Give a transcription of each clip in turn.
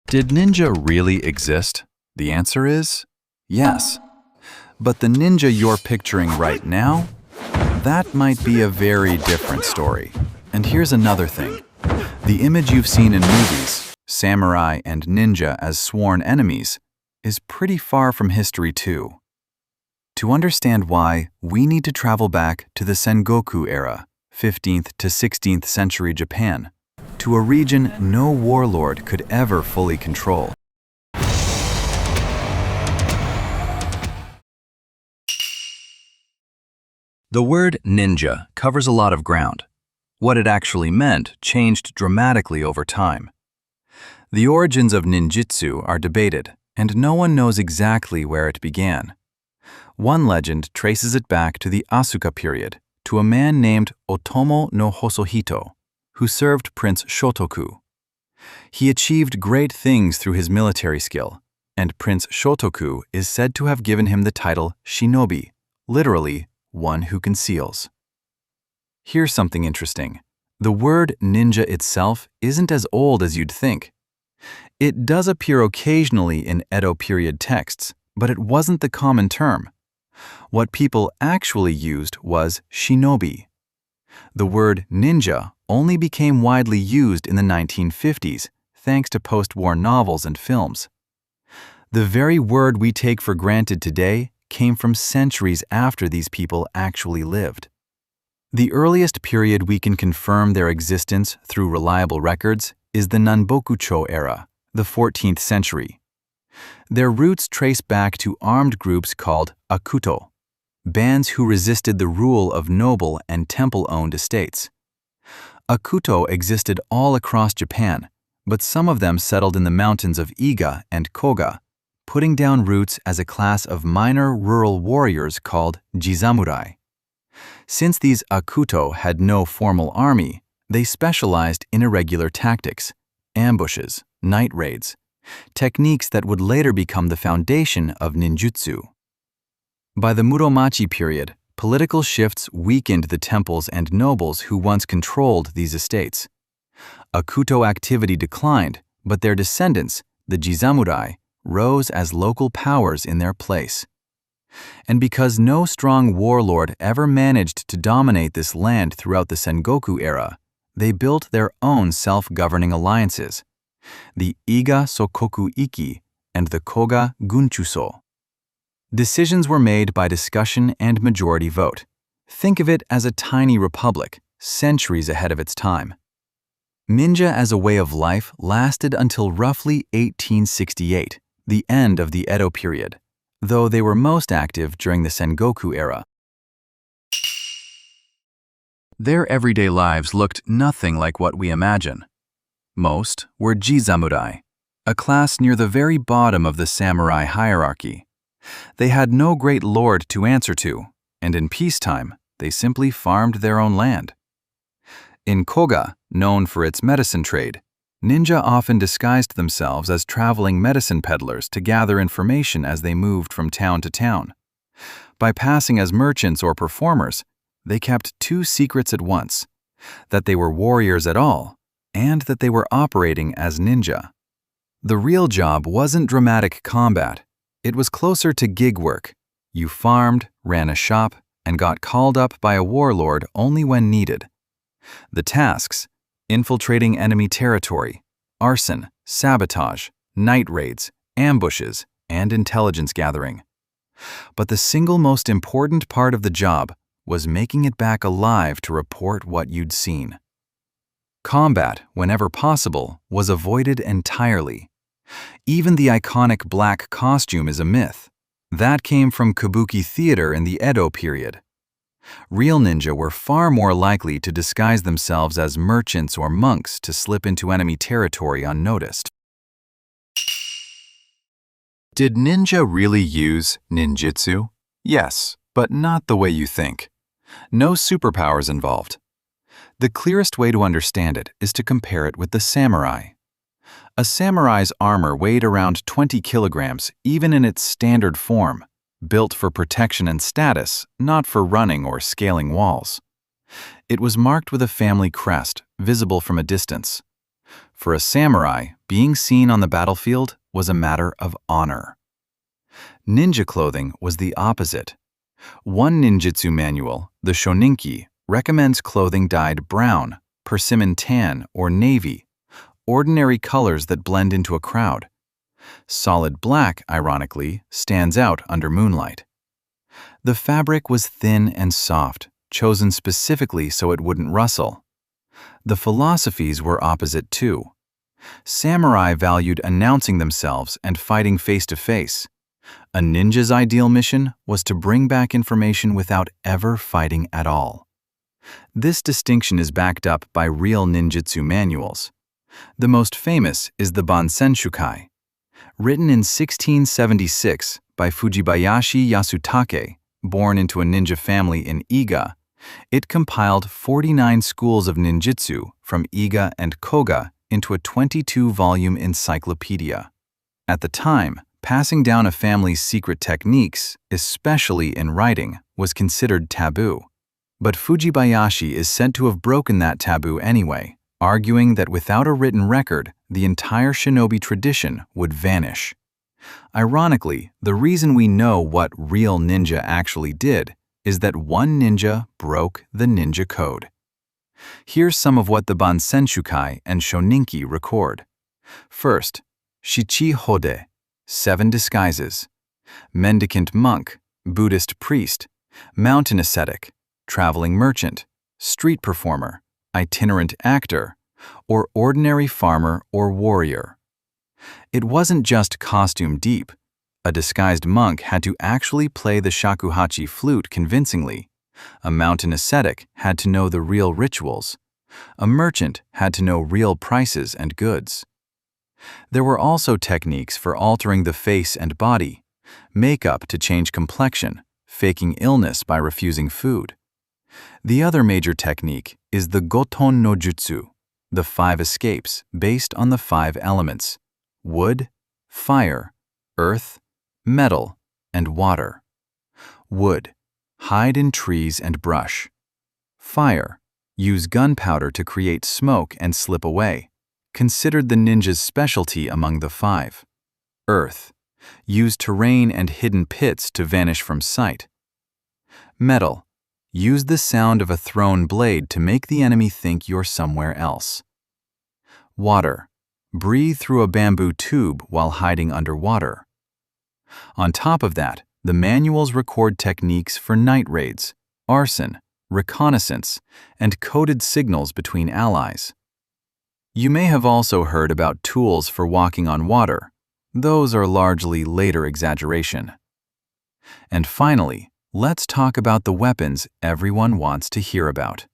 Did ninja really exist? The answer is yes. But the ninja you're picturing right now? That might be a very different story. And here's another thing. The image you've seen in movies, samurai and ninja as sworn enemies, is pretty far from history too. To understand why, we need to travel back to the Sengoku era, 15th to 16th century Japan, to a region no warlord could ever fully control. The word ninja covers a lot of ground. What it actually meant changed dramatically over time. The origins of ninjutsu are debated, and no one knows exactly where it began. One legend traces it back to the Asuka period, to a man named Otomo no Hosohito, who served Prince Shotoku. He achieved great things through his military skill, and Prince Shotoku is said to have given him the title Shinobi, literally, one who conceals. Here's something interesting. The word ninja itself isn't as old as you'd think. It does appear occasionally in Edo period texts, but it wasn't the common term. What people actually used was shinobi. The word ninja only became widely used in the 1950s, thanks to post-war novels and films. The very word we take for granted today came from centuries after these people actually lived. The earliest period we can confirm their existence through reliable records is the Nanbokucho era, the 14th century. Their roots trace back to armed groups called akuto, bands who resisted the rule of noble and temple-owned estates. Akuto existed all across Japan, but some of them settled in the mountains of Iga and Kōka, putting down roots as a class of minor rural warriors called jisamurai. Since these akuto had no formal army, they specialized in irregular tactics, ambushes, night raids, techniques that would later become the foundation of ninjutsu. By the Muromachi period, political shifts weakened the temples and nobles who once controlled these estates. Akuto activity declined, but their descendants, the jisamurai, rose as local powers in their place. And because no strong warlord ever managed to dominate this land throughout the Sengoku era, they built their own self-governing alliances, the Iga Sokoku Iki and the Koga Gunchuso. Decisions were made by discussion and majority vote. Think of it as a tiny republic, centuries ahead of its time. Ninja as a way of life lasted until roughly 1868, the end of the Edo period, though they were most active during the Sengoku era. Their everyday lives looked nothing like what we imagine. Most were jisamurai, a class near the very bottom of the samurai hierarchy. They had no great lord to answer to, and in peacetime, they simply farmed their own land. In Koga, known for its medicine trade, ninja often disguised themselves as traveling medicine peddlers to gather information as they moved from town to town. By passing as merchants or performers, they kept two secrets at once: that they were warriors at all, and that they were operating as ninja. The real job wasn't dramatic combat. It was closer to gig work. You farmed, ran a shop, and got called up by a warlord only when needed. The tasks: infiltrating enemy territory, arson, sabotage, night raids, ambushes, and intelligence gathering. But the single most important part of the job was making it back alive to report what you'd seen. Combat, whenever possible, was avoided entirely. Even the iconic black costume is a myth. That came from kabuki theater in the Edo period. Real ninja were far more likely to disguise themselves as merchants or monks to slip into enemy territory unnoticed. Did ninja really use ninjutsu? Yes, but not the way you think. No superpowers involved. The clearest way to understand it is to compare it with the samurai. A samurai's armor weighed around 20 kilograms even in its standard form, built for protection and status, not for running or scaling walls. It was marked with a family crest, visible from a distance. For a samurai, being seen on the battlefield was a matter of honor. Ninja clothing was the opposite. One ninjutsu manual, the Shoninki, recommends clothing dyed brown, persimmon tan, or navy, ordinary colors that blend into a crowd. Solid black, ironically, stands out under moonlight. The fabric was thin and soft, chosen specifically so it wouldn't rustle. The philosophies were opposite too. Samurai valued announcing themselves and fighting face to face. A ninja's ideal mission was to bring back information without ever fighting at all. This distinction is backed up by real ninjutsu manuals. The most famous is the Bansenshukai. Written in 1676 by Fujibayashi Yasutake, born into a ninja family in Iga, it compiled 49 schools of ninjutsu from Iga and Kōka into a 22-volume encyclopedia. At the time, passing down a family's secret techniques, especially in writing, was considered taboo. But Fujibayashi is said to have broken that taboo anyway, arguing that without a written record, the entire shinobi tradition would vanish. Ironically, the reason we know what real ninja actually did is that one ninja broke the ninja code. Here's some of what the Bansenshukai and Shoninki record. First, Shichi Hode, 7 disguises. Mendicant monk, Buddhist priest, mountain ascetic, traveling merchant, street performer, itinerant actor, or ordinary farmer or warrior. It wasn't just costume deep. A disguised monk had to actually play the shakuhachi flute convincingly. A mountain ascetic had to know the real rituals. A merchant had to know real prices and goods. There were also techniques for altering the face and body, makeup to change complexion, faking illness by refusing food. The other major technique is the Goton no Jutsu, the 5 escapes based on the 5 elements: wood, fire, earth, metal, and water. Wood, hide in trees and brush. Fire, use gunpowder to create smoke and slip away, considered the ninja's specialty among the 5. Earth, use terrain and hidden pits to vanish from sight. Metal, use the sound of a thrown blade to make the enemy think you're somewhere else. Water, breathe through a bamboo tube while hiding underwater. On top of that, the manuals record techniques for night raids, arson, reconnaissance, and coded signals between allies. You may have also heard about tools for walking on water. Those are largely later exaggeration. And finally, let's talk about the weapons everyone wants to hear about.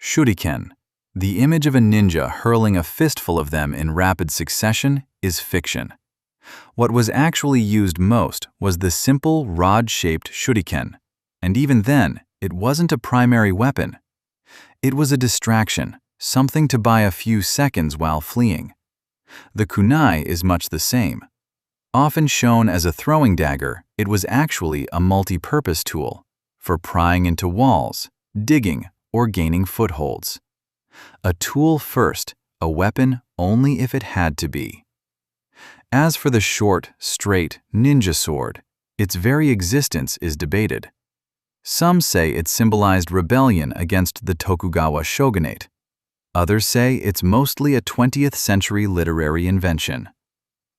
Shuriken, the image of a ninja hurling a fistful of them in rapid succession, is fiction. What was actually used most was the simple rod-shaped shuriken, and even then, it wasn't a primary weapon. It was a distraction, something to buy a few seconds while fleeing. The kunai is much the same. Often shown as a throwing dagger, it was actually a multi-purpose tool for prying into walls, digging, or gaining footholds. A tool first, a weapon only if it had to be. As for the short, straight ninja sword, its very existence is debated. Some say it symbolized rebellion against the Tokugawa shogunate. Others say it's mostly a 20th century literary invention.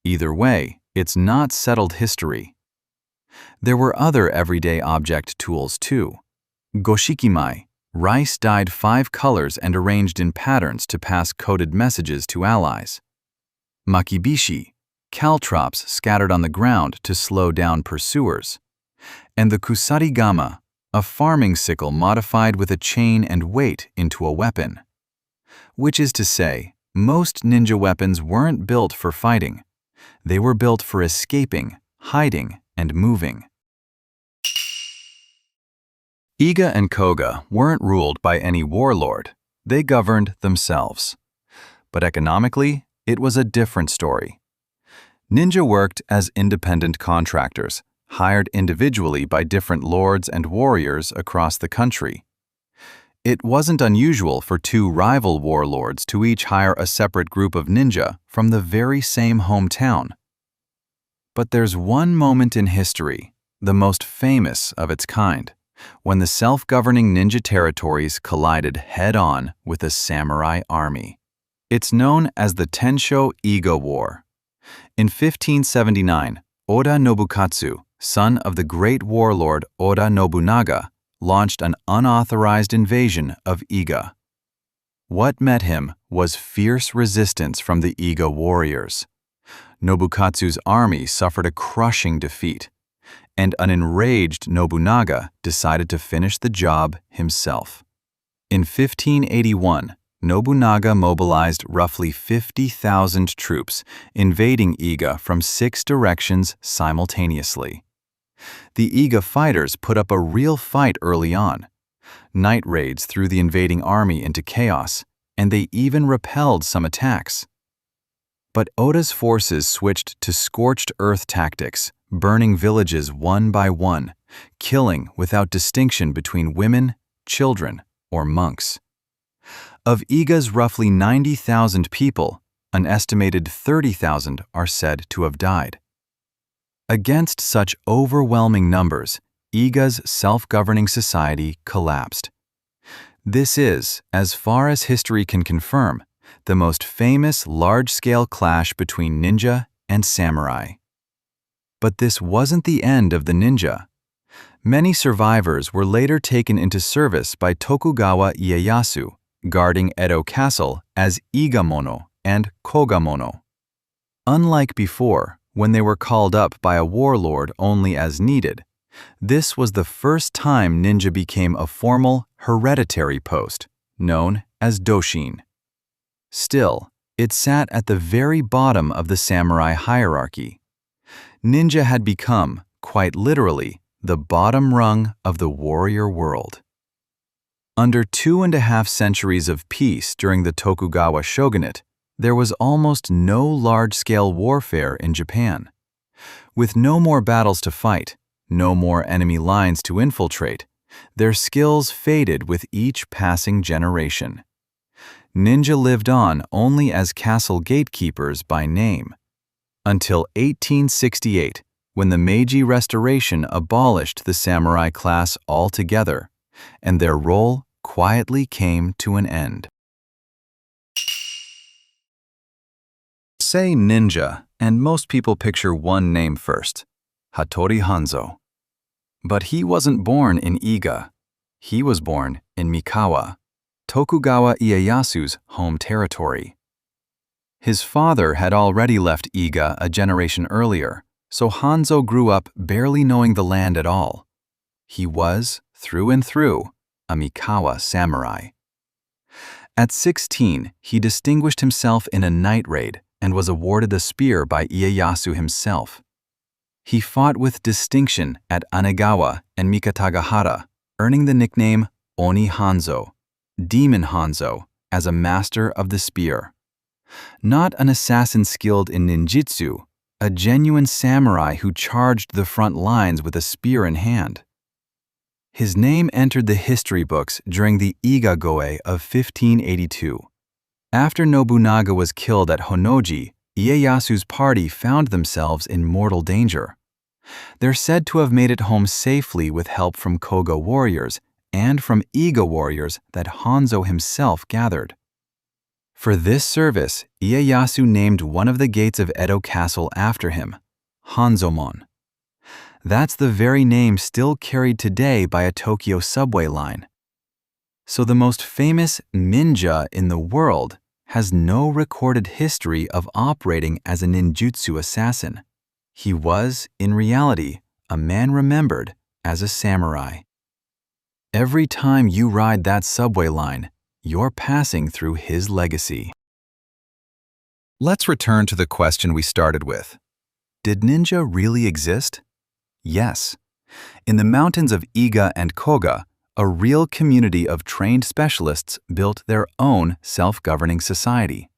Either way, it's not settled history. There were other everyday object tools too. Goshikimai, rice dyed 5 colors and arranged in patterns to pass coded messages to allies. Makibishi, caltrops scattered on the ground to slow down pursuers. And the kusarigama, a farming sickle modified with a chain and weight into a weapon. Which is to say, most ninja weapons weren't built for fighting. They were built for escaping, hiding, and moving. Iga and Kōka weren't ruled by any warlord. They governed themselves. But economically, it was a different story. Ninja worked as independent contractors, hired individually by different lords and warriors across the country. It wasn't unusual for two rival warlords to each hire a separate group of ninja from the very same hometown. But there's one moment in history, the most famous of its kind, when the self-governing ninja territories collided head-on with a samurai army. It's known as the Tenshō Iga War. In 1579, Oda Nobukatsu, son of the great warlord Oda Nobunaga, launched an unauthorized invasion of Iga. What met him was fierce resistance from the Iga warriors. Nobukatsu's army suffered a crushing defeat, and an enraged Nobunaga decided to finish the job himself. In 1581, Nobunaga mobilized roughly 50,000 troops, invading Iga from 6 directions simultaneously. The Iga fighters put up a real fight early on. Night raids threw the invading army into chaos, and they even repelled some attacks. But Oda's forces switched to scorched earth tactics, burning villages one by one, killing without distinction between women, children, or monks. Of Iga's roughly 90,000 people, an estimated 30,000 are said to have died. Against such overwhelming numbers, Iga's self-governing society collapsed. This is, as far as history can confirm, the most famous large-scale clash between ninja and samurai. But this wasn't the end of the ninja. Many survivors were later taken into service by Tokugawa Ieyasu, guarding Edo Castle as Igamono and Kogamono. Unlike before, when they were called up by a warlord only as needed, this was the first time ninja became a formal, hereditary post, known as doshin. Still, it sat at the very bottom of the samurai hierarchy. Ninja had become, quite literally, the bottom rung of the warrior world. Under 2.5 centuries of peace during the Tokugawa shogunate, there was almost no large-scale warfare in Japan. With no more battles to fight, no more enemy lines to infiltrate, their skills faded with each passing generation. Ninja lived on only as castle gatekeepers by name, until 1868, when the Meiji Restoration abolished the samurai class altogether, and their role quietly came to an end. Say ninja, and most people picture one name first, Hattori Hanzo. But he wasn't born in Iga. He was born in Mikawa, Tokugawa Ieyasu's home territory. His father had already left Iga a generation earlier, so Hanzo grew up barely knowing the land at all. He was, through and through, a Mikawa samurai. At 16, he distinguished himself in a night raid and was awarded a spear by Ieyasu himself. He fought with distinction at Anegawa and Mikatagahara, earning the nickname Oni Hanzo, Demon Hanzo, as a master of the spear. Not an assassin skilled in ninjutsu, a genuine samurai who charged the front lines with a spear in hand. His name entered the history books during the Iga-goe of 1582. After Nobunaga was killed at Honnoji, Ieyasu's party found themselves in mortal danger. They're said to have made it home safely with help from Koga warriors and from Iga warriors that Hanzo himself gathered. For this service, Ieyasu named one of the gates of Edo Castle after him, Hanzomon. That's the very name still carried today by a Tokyo subway line. So the most famous ninja in the world has no recorded history of operating as a ninjutsu assassin. He was, in reality, a man remembered as a samurai. Every time you ride that subway line, you're passing through his legacy. Let's return to the question we started with. Did ninja really exist? Yes. In the mountains of Iga and Kōka, a real community of trained specialists built their own self-governing society.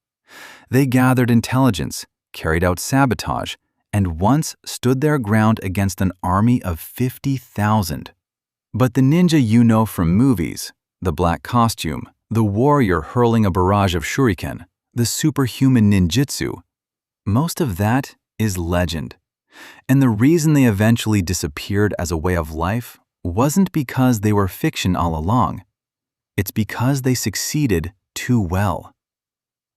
They gathered intelligence, carried out sabotage, and once stood their ground against an army of 50,000. But the ninja you know from movies, the black costume, the warrior hurling a barrage of shuriken, the superhuman ninjutsu. Most of that is legend. And the reason they eventually disappeared as a way of life wasn't because they were fiction all along. It's because they succeeded too well.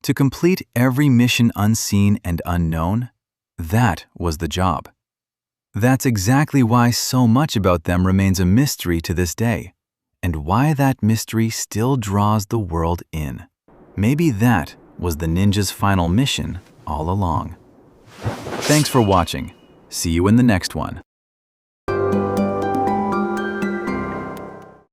To complete every mission unseen and unknown, that was the job. That's exactly why so much about them remains a mystery to this day, and why that mystery still draws the world in. Maybe that was the ninja's final mission all along. Thanks for watching. See you in the next one.